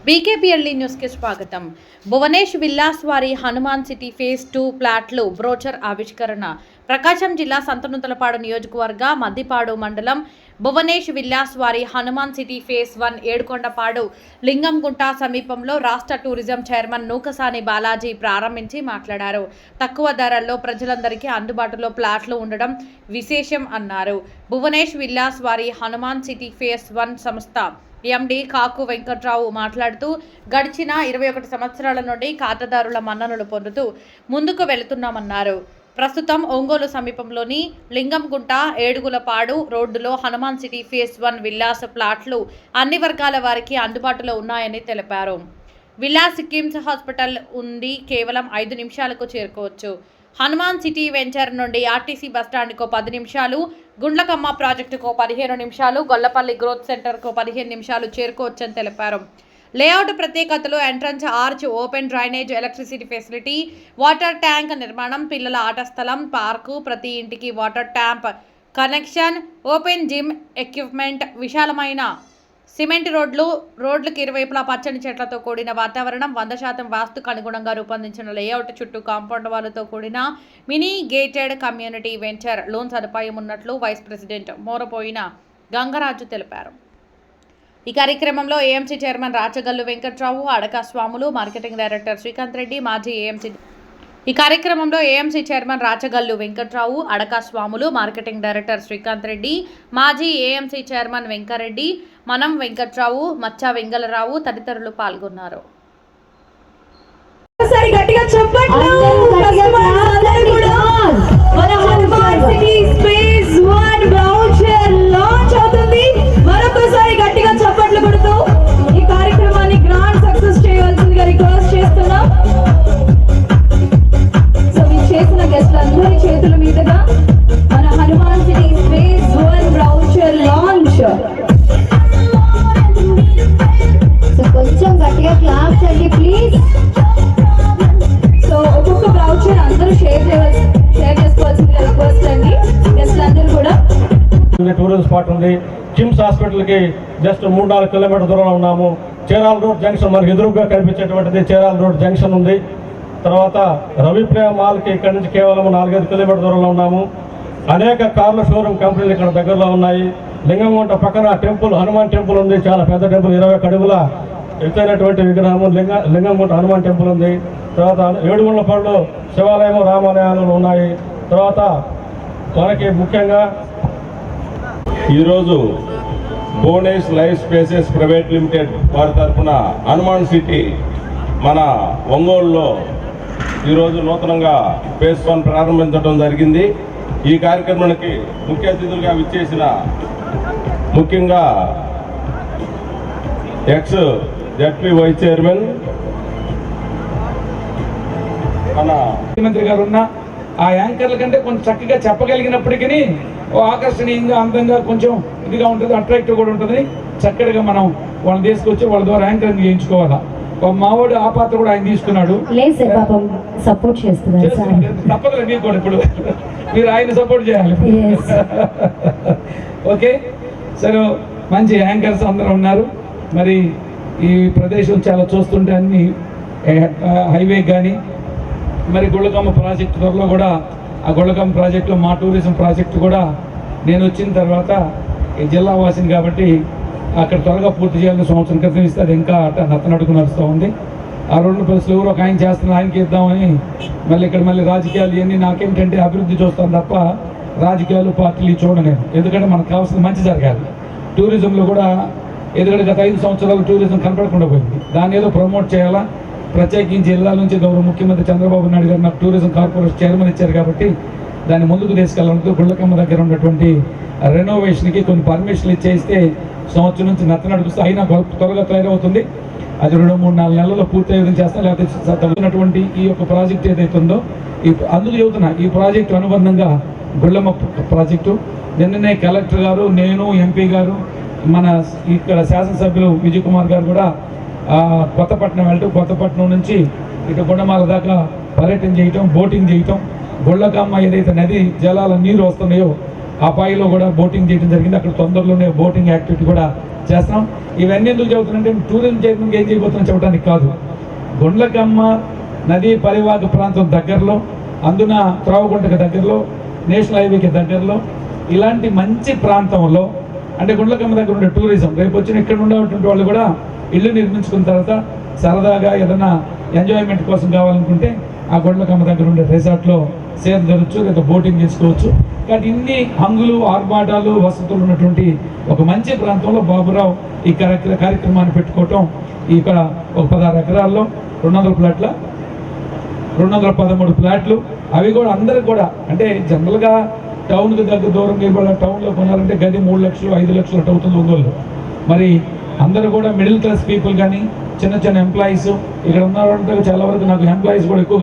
బీకేపీఎల్ఈ న్యూస్కి స్వాగతం. భువనేష్ విల్లాస్ వారి హనుమాన్ సిటీ ఫేజ్ 2 ప్లాట్లు బ్రోచర్ ఆవిష్కరణ. ప్రకాశం జిల్లా సంతనూతలపాడు నియోజకవర్గ మద్దిపాడు మండలం భువనేష్ విల్లాస్ వారి హనుమాన్ సిటీ ఫేజ్ 1 ఏడుకొండపాడు లింగంగుంట సమీపంలో రాష్ట్ర టూరిజం చైర్మన్ నూకసాని బాలాజీ ప్రారంభించి మాట్లాడారు. తక్కువ ధరల్లో ప్రజలందరికీ అందుబాటులో ప్లాట్లు ఉండడం విశేషం అన్నారు. భువనేష్ విల్లాస్ వారి హనుమాన్ సిటీ ఫేజ్ 1 సంస్థ ఎండి కాకు వెంకట్రావు మాట్లాడుతూ గడిచిన 21 సంవత్సరాల నుండి ఖాతాదారుల మన్ననలు పొందుతూ ముందుకు వెళుతున్నామన్నారు. ప్రస్తుతం ఒంగోలు సమీపంలోని లింగంగుంట ఏడుగులపాడు రోడ్డులో హనుమాన్ సిటీ ఫేజ్ 1 విల్లాస్ ప్లాట్లు అన్ని వర్గాల వారికి అందుబాటులో ఉన్నాయని తెలిపారు. విల్లాస్ కిమ్స్ హాస్పిటల్ ఉంది, కేవలం 5 నిమిషాలకు చేరుకోవచ్చు. హనుమాన్ సిటీ వెంచర్ నుండి ఆర్టీసీ బస్టాండ్కు 10 నిమిషాలు, గుండ్లకమ్మ ప్రాజెక్టుకు 15 నిమిషాలు, గొల్లపల్లి గ్రోత్ సెంటర్కు 15 నిమిషాలు చేరుకోవచ్చని తెలిపారు. లేఅవుట్ ప్రత్యేకతలు entrance arch, open drainage, electricity facility, water tank నిర్మాణం, పిల్లల ఆట స్థలం, పార్కు, ప్రతి ఇంటికి water tap connection, open gym equipment, విశాలమైన సిమెంట్ రోడ్లకు ఇరువైపులా పచ్చని చెట్లతో కూడిన వాతావరణం, 100% వాస్తుకు అనుగుణంగా రూపొందించిన లేఅవుట్, చుట్టూ కాంపౌండ్ వాలుతో కూడిన mini gated community venture, loan సదుపాయం ఉన్నట్లు వైస్ ప్రెసిడెంట్ మోరపోయిన గంగరాజు తెలిపారు. ఈ కార్యక్రమంలో ఏఎంసీ చైర్మన్ రాచగల్లు వెంకట్రావు, అడక స్వాములు, మార్కెటింగ్ డైరెక్టర్ శ్రీకాంత్ రెడ్డి, ఈ కార్యక్రమంలో ఏఎంసీ చైర్మన్ రాచగల్లు వెంకట్రావు, అడక స్వాములు, మార్కెటింగ్ డైరెక్టర్ శ్రీకాంత్ రెడ్డి, మాజీ ఏఎంసీ చైర్మన్ వెంకరెడ్డి, మనం వెంకట్రావు, మచ్చా వెంగళరావు తదితరులు పాల్గొన్నారు. చేతుల మీదుగా మన Hanuman city phase 1 brochure launch. So కొంచెం గట్టిగా క్లాప్ చేయండి ప్లీజ్. సో ఒక్కొక్క బ్రౌచర్ అందరూ షేర్ చేసుకోవాల్సింది రిక్వెస్ట్ అండి. గెస్ట్లు అందరూ కూడా టూరిజం స్పాట్ ఉంది. కిమ్స్ హాస్పిటల్కి జస్ట్ 3-4 కిలోమీటర్ల దూరంలో ఉన్నాము. చీరాల రోడ్ జంక్షన్ మనకి ఎదురుగా కనిపించేటువంటిది చీరాల రోడ్ జంక్షన్ ఉంది. తర్వాత రవిప్రియ మాల్కి ఇక్కడి నుంచి కేవలం 4-5 కిలోమీటర్ల దూరంలో ఉన్నాము. అనేక కార్ల షోరూమ్ కంపెనీలు ఇక్కడ దగ్గరలో ఉన్నాయి. లింగంగుంట పక్కన టెంపుల్, హనుమాన్ టెంపుల్ ఉంది, చాలా పెద్ద టెంపుల్, 21 అడుగుల ఎత్తైనటువంటి విగ్రహము లింగంగుంట హనుమాన్ టెంపుల్ ఉంది. తర్వాత ఏడుగుండ్లపాడులో శివాలయము, రామాలయాలు ఉన్నాయి. తర్వాత మనకి ముఖ్యంగా ఈరోజు Bhuvanesh life spaces private limited వారి తరఫున హనుమాన్ సిటీ మన ఒంగోలులో ఈరోజు నూతనంగా ఫేజ్ 1 ప్రారంభించడం జరిగింది. ఈ కార్యక్రమానికి ముఖ్య అతిథులుగా విచ్చేసిన ముఖ్యంగా ఎక్స్ జడ్పీ వైస్ చైర్మన్ మన ముఖ్యమంత్రి గారు ఉన్న ఆ యాంకర్ల కంటే కొంచెం చక్కగా చెప్పగలిగినప్పటికీ ఆకర్షణీయంగా, అందంగా, కొంచెం ఇదిగా ఉంటుంది, అట్రాక్టివ్ కూడా ఉంటుంది. చక్కగా మనం వాళ్ళని తీసుకొచ్చి వాళ్ళ ద్వారా యాంకరింగ్ చేయించుకోవాలా. మావాడు ఆ పాత్ర కూడా ఆయన తీసుకున్నాడు. సపోర్ట్ చేస్తున్నారు. తప్పదులే మీకు కూడా, ఇప్పుడు మీరు ఆయన సపోర్ట్ చేయాలి. ఓకే, సరే, మంచి యాంకర్స్ అందరూ ఉన్నారు. మరి ఈ ప్రదేశం చాలా చూస్తుంటే అన్ని హైవే కానీ, మరి గుళ్ళకమ్మ ప్రాజెక్టు త్వరలో కూడా, ఆ గుళ్ళకమ్మ ప్రాజెక్టులో మా టూరిజం ప్రాజెక్టు కూడా నేను వచ్చిన తర్వాత ఈ జిల్లా వాసిని కాబట్టి అక్కడ త్వరగా పూర్తి చేయాలని సంవత్సరం క్రితం ఇస్తే అది ఇంకా నత్తనడుకు నడుస్తూ ఉంది. ఆ 2 ప్లేస్లు ఎవరో ఒక ఆయన చేస్తున్నారు, ఆయనకి ఇద్దామని మళ్ళీ ఇక్కడ మళ్ళీ రాజకీయాలు ఇవన్నీ నాకేంటంటే అభివృద్ధి చూస్తాను తప్ప రాజకీయాలు పార్టీలు చూడలేదు. ఎందుకంటే మనకు కావాల్సిన మంచి జరగాలి. టూరిజంలో కూడా ఎందుకంటే గత 5 సంవత్సరాలు టూరిజం కనపడకుండా పోయింది. దాన్ని ఏదో ప్రమోట్ చేయాలా. ప్రత్యేకించి జిల్లా నుంచి గౌరవ ముఖ్యమంత్రి చంద్రబాబు నాయుడు గారు నాకు టూరిజం కార్పొరేషన్ చైర్మన్ ఇచ్చారు కాబట్టి దాన్ని ముందుకు తీసుకెళ్ళాలంటూ గుళ్ళకమ్మ దగ్గర ఉన్నటువంటి రెనోవేషన్కి కొన్ని పర్మిషన్లు ఇచ్చేస్తే సంవత్సరం నుంచి నత్తనడుగుస్తూ అయినా త్వరగా తయారవుతుంది. అది 2-3-4 నెలల్లో పూర్తి విధంగా చేస్తాం. లేకపోతే తగ్గినటువంటి ఈ యొక్క ప్రాజెక్ట్ ఏదైతే ఉందో అందుకు చెబుతున్నా, ఈ ప్రాజెక్టు అనుబంధంగా గుళ్ళమ్మ ప్రాజెక్టు నిన్ననే కలెక్టర్ గారు, నేను, ఎంపీ గారు, మన ఇక్కడ శాసనసభ్యులు విజయ్ కుమార్ గారు కూడా కొత్తపట్నం వెళ్తూ కొత్తపట్నం నుంచి ఇటు గుండమాల దాకా పర్యటన చేయటం, బోటింగ్ చేయటం, గుళ్ళకమ్మ ఏదైతే నది జలాల నీరు వస్తున్నాయో ఆ పాయిలో కూడా బోటింగ్ చేయడం జరిగింది. అక్కడ తొందరలోనే బోటింగ్ యాక్టివిటీ కూడా చేస్తాం. ఇవన్నీ ఎందుకు చెబుతున్నానంటే టూరిజం చేయడానికి ఏం చేయబోతున్నాం చెప్పడానికి కాదు. గుండ్లకమ్మ నదీ పరివాహక ప్రాంతం దగ్గరలో, అందున త్రావగుంటకి దగ్గరలో, నేషనల్ హైవేకి దగ్గరలో ఇలాంటి మంచి ప్రాంతంలో అంటే గుండ్లకమ్మ దగ్గర ఉండే టూరిజం రేపు వచ్చిన ఇక్కడ ఉండేటువంటి వాళ్ళు కూడా ఇల్లు నిర్మించుకున్న తర్వాత సరదాగా ఏదైనా ఎంజాయ్మెంట్ కోసం కావాలనుకుంటే ఆ గుండ్లకమ్మ దగ్గర ఉండే రిసార్ట్లో సేద జరగచ్చు, లేదా బోటింగ్ చేసుకోవచ్చు. కానీ ఇన్ని హంగులు, ఆర్భాటాలు, వసతులు ఉన్నటువంటి ఒక మంచి ప్రాంతంలో బాబురావు ఈ కార్యక్రమాన్ని పెట్టుకోవటం ఇక్కడ ఒక 16 ఎకరాల్లో 200 ప్లాట్ల 213 ప్లాట్లు, అవి కూడా అందరికి కూడా అంటే జనరల్గా టౌన్కి దగ్గర దూరంగా ఇవ్వాలి. టౌన్లో కొనాలంటే గది 3 లక్షలు 5 లక్షలు అటు అవుతుంది ఒంగోలు. మరి అందరూ కూడా మిడిల్ క్లాస్ పీపుల్ కానీ చిన్న చిన్న ఎంప్లాయీస్ ఇక్కడ ఉన్నారంటే చాలా వరకు నాకు ఎంప్లాయీస్ కూడా ఎక్కువ